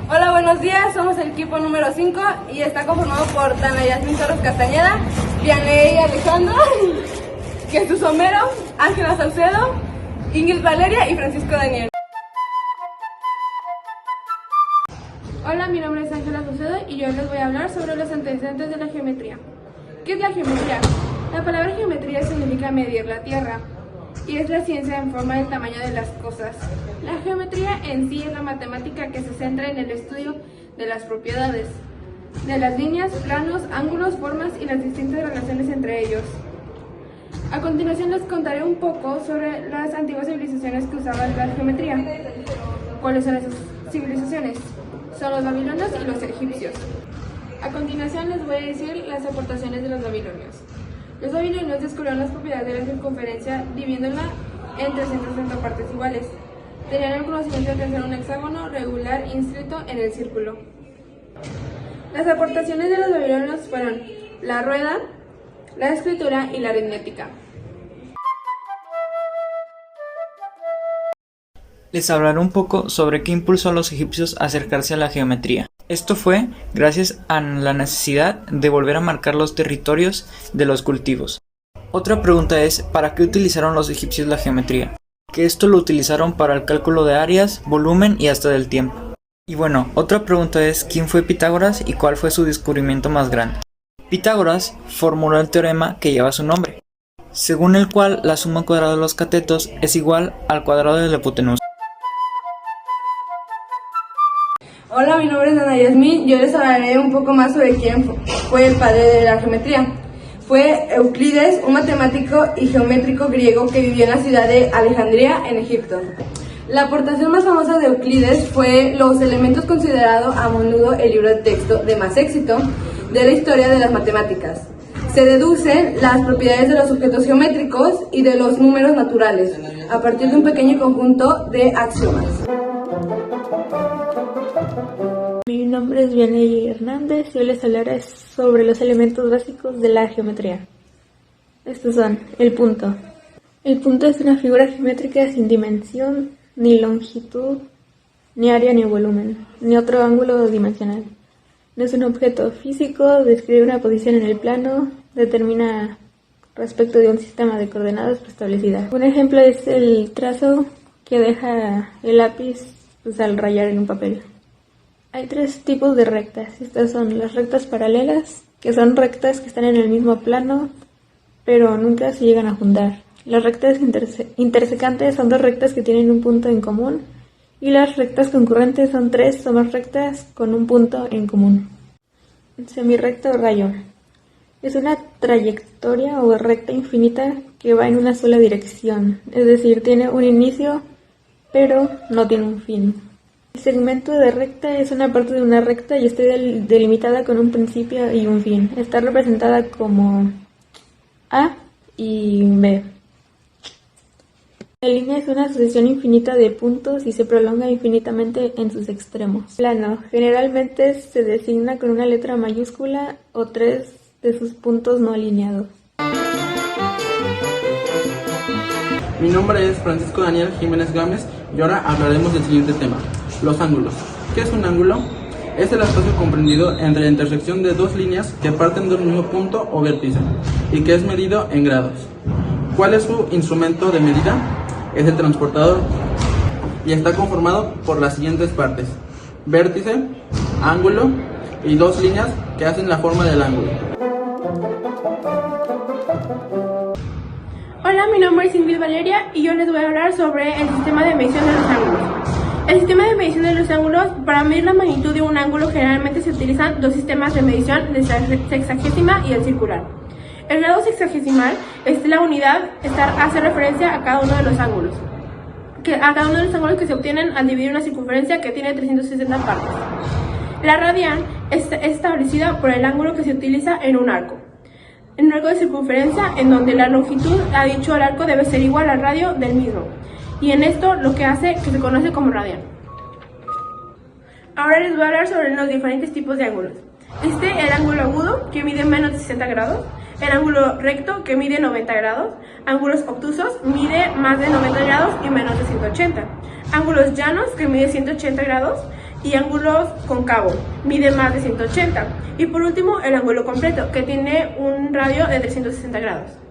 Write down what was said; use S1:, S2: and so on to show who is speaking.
S1: Hola, buenos días, somos el equipo número 5 y está conformado por Dana Yasmin Torres Castañeda, Vianey Alejandro, Jesús Homero, Ángela Salcedo, Ingrid Valeria y Francisco Daniel.
S2: Hola, mi nombre es Ángela Salcedo y yo les voy a hablar sobre los antecedentes de la geometría. ¿Qué es la geometría? La palabra geometría significa medir la tierra y es la ciencia en forma del tamaño de las cosas. La geometría en sí es la matemática que se centra en el estudio de las propiedades, de las líneas, planos, ángulos, formas y las distintas relaciones entre ellos. A continuación les contaré un poco sobre las antiguas civilizaciones que usaban la geometría. ¿Cuáles son esas civilizaciones? Son los babilonios y los egipcios. A continuación les voy a decir las aportaciones de los babilonios. Los babilonios descubrieron las propiedades de la circunferencia dividiéndola en 360 partes iguales. Tenían el conocimiento de hacer un hexágono regular inscrito en el círculo. Las aportaciones de los babilonios fueron la rueda, la escritura y la aritmética.
S3: Les hablaré un poco sobre qué impulsó a los egipcios a acercarse a la geometría. Esto fue gracias a la necesidad de volver a marcar los territorios de los cultivos. Otra pregunta es, ¿para qué utilizaron los egipcios la geometría? Que esto lo utilizaron para el cálculo de áreas, volumen y hasta del tiempo. Y bueno, otra pregunta es, ¿quién fue Pitágoras y cuál fue su descubrimiento más grande? Pitágoras formuló el teorema que lleva su nombre, según el cual la suma cuadrada de los catetos es igual al cuadrado de la hipotenusa.
S1: Hola, mi nombre es Dana Yasmin. Yo les hablaré un poco más sobre quién fue el padre de la geometría. Fue Euclides, un matemático y geométrico griego que vivió en la ciudad de Alejandría, en Egipto. La aportación más famosa de Euclides fue los elementos considerados a menudo el libro de texto de más éxito de la historia de las matemáticas. Se deducen las propiedades de los objetos geométricos y de los números naturales, a partir de un pequeño conjunto de axiomas.
S4: Mi nombre es Vianey Hernández y hoy les hablaré sobre los elementos básicos de la geometría. Estos son el punto. El punto es una figura geométrica sin dimensión, ni longitud, ni área ni volumen, ni otro ángulo dimensional. No es un objeto físico, describe una posición en el plano, determina respecto de un sistema de coordenadas preestablecida. Un ejemplo es el trazo que deja el lápiz al rayar en un papel. Hay tres tipos de rectas. Estas son las rectas paralelas, que son rectas que están en el mismo plano, pero nunca se llegan a juntar. Las rectas intersecantes son dos rectas que tienen un punto en común, y las rectas concurrentes son tres o más rectas con un punto en común. Semirrecta o rayo. Es una trayectoria o recta infinita que va en una sola dirección, es decir, tiene un inicio, pero no tiene un fin. El segmento de recta es una parte de una recta y está delimitada con un principio y un fin. Está representada como A y B. La línea es una sucesión infinita de puntos y se prolonga infinitamente en sus extremos. Plano. Generalmente se designa con una letra mayúscula o tres de sus puntos no alineados.
S5: Mi nombre es Francisco Daniel Jiménez Gámez y ahora hablaremos del siguiente tema, los ángulos. ¿Qué es un ángulo? Es el espacio comprendido entre la intersección de dos líneas que parten de un mismo punto o vértice y que es medido en grados. ¿Cuál es su instrumento de medida? Es el transportador y está conformado por las siguientes partes: vértice, ángulo y dos líneas que hacen la forma del ángulo.
S2: Hola, mi nombre es Ingrid Valeria y yo les voy a hablar sobre el sistema de medición de los ángulos. El sistema de medición de los ángulos, para medir la magnitud de un ángulo generalmente se utilizan dos sistemas de medición, el sexagésima y el circular. El grado sexagesimal es la unidad, hace referencia a cada uno de los ángulos. A cada uno de los ángulos que se obtienen al dividir una circunferencia que tiene 360 partes. La radian es establecida por el ángulo que se utiliza en un arco. En un arco de circunferencia en donde la longitud a dicho arco debe ser igual al radio del mismo. Y en esto lo que hace que se conoce como radian. Ahora les voy a hablar sobre los diferentes tipos de ángulos. El ángulo agudo, que mide menos de 60 grados. El ángulo recto, que mide 90 grados. Ángulos obtusos, mide más de 90 grados y menos de 180. Ángulos llanos, que mide 180 grados. y ángulos cóncavos, mide más de 180. Y por último, el ángulo completo, que tiene un radio de 360 grados.